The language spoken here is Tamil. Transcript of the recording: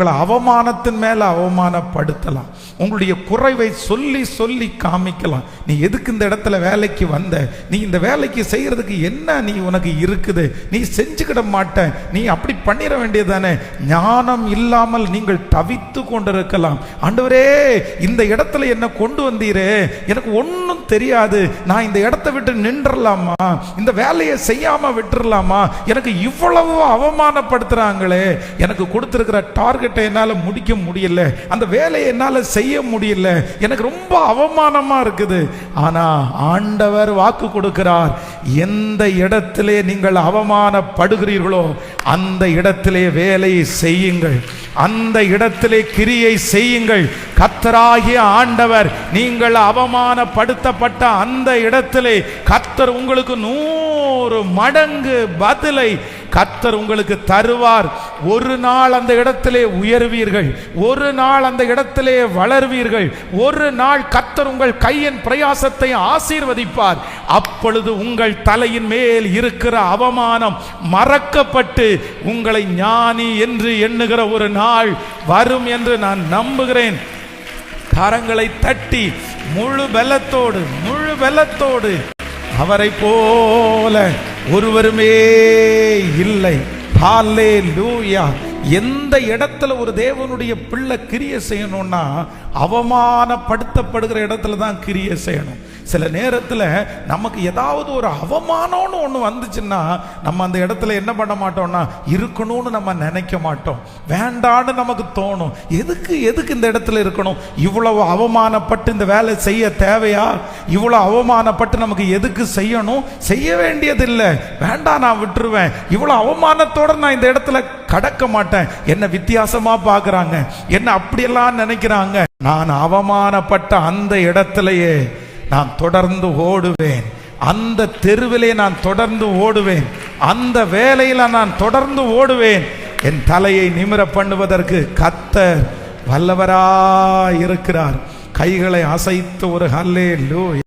உங்களை அவமானத்தின் மேல அவமானப்படுத்தலாம், உங்களுடைய குறைவை சொல்லி சொல்லி காமிக்கலாம். நீ எதுக்கு இந்த இடத்துல வேலைக்கு வந்த, நீ இந்த வேலைக்கு செய்யறதுக்கு என்ன நீ உனக்கு இருக்குது, நீ செஞ்சுக்கிட மாட்ட, நீ அப்படி பண்ணிட வேண்டியதானே. ஞானம் இல்லாமல் நீங்கள் தவித்து கொண்டிருக்கலாம். ஆண்டவரே, இந்த இடத்துல என்ன கொண்டு வந்தீரே, எனக்கு ஒன்றும் தெரியாது, நான் இந்த இடத்தை விட்டு நின்றலாமா, இந்த வேலையை செய்யாம விட்டுறலாமா, எனக்கு இவ்வளவு அவமானப்படுத்துறாங்களே, எனக்கு கொடுத்திருக்கிற டார்கெட்டை என்னால முடிக்க முடியல, அந்த வேலையை என்னால செய்ய முடியல, எனக்கு ரொம்ப அவமானமா இருக்குது. ஆனா ஆண்டவர் வாக்கு கொடுக்கிறார், எந்த இடத்திலே நீங்கள் அவமானப்படுகிறீர்களோ அந்த இடத்திலே வேலை செய்யுங்கள், அந்த இடத்திலே கிரியை செய்யுங்கள். கர்த்தராகிய ஆண்டவர் நீங்கள் அவமானப்படுத்தப்பட்ட அந்த இடத்திலே கர்த்தர் உங்களுக்கு 100 மடங்கு பதிலை கர்த்தர் உங்களுக்கு தருவார். ஒரு நாள் அந்த இடத்திலே உயர்வீர்கள், ஒரு நாள் அந்த இடத்திலே வளர்வீர்கள், ஒரு நாள் கர்த்தர் உங்கள் கையின் பிரயாசத்தை ஆசீர்வதிப்பார். அப்பொழுது உங்கள் தலையின் மேல் இருக்கிற அவமானம் மறக்கப்பட்டு உங்களை ஞானி என்று எண்ணுகிற ஒரு நாள் வரும் என்று நான் நம்புகிறேன். கரங்களை தட்டி முழு பலத்தோடு அவரை போல ஒருவருமே இல்லை. ஹல்லேலூயா. எந்த இடத்துல ஒரு தேவனுடைய பிள்ளை கிரியை செய்யணும்னா அவமானப்படுத்தப்படுகிற இடத்துல தான் கிரியை செய்யணும். சில நேரத்தில் நமக்கு ஏதாவது ஒரு அவமானம்னு ஒன்று வந்துச்சுன்னா நம்ம அந்த இடத்துல என்ன பண்ண மாட்டோம்னா இருக்கணும்னு நம்ம நினைக்க மாட்டோம், வேண்டான்னு நமக்கு தோணும். எதுக்கு இந்த இடத்துல இருக்கணும், இவ்வளவு அவமானப்பட்டு இந்த வேலை செய்ய தேவையா, இவ்வளவு அவமானப்பட்டு நமக்கு எதுக்கு செய்யணும், செய்ய வேண்டியதில்லை, வேண்டாம் நான் விட்டுருவேன், இவ்வளவு அவமானத்தோட நான் இந்த இடத்துல கடக்க மாட்டேன், என்ன வித்தியாசமா பார்க்கறாங்க, என்ன அப்படியெல்லாம் நினைக்கிறாங்க. நான் அவமானப்பட்ட அந்த இடத்திலேயே நான் தொடர்ந்து ஓடுவேன், அந்த தெருவிலே நான் தொடர்ந்து ஓடுவேன், அந்த வேலையில நான் தொடர்ந்து ஓடுவேன். என் தலையை நிமிர பண்ணுவதற்கு கர்த்தர் வல்லவராய் இருக்கிறார். கைகளை அசைத்து ஒரு ஹல்லேலூயா.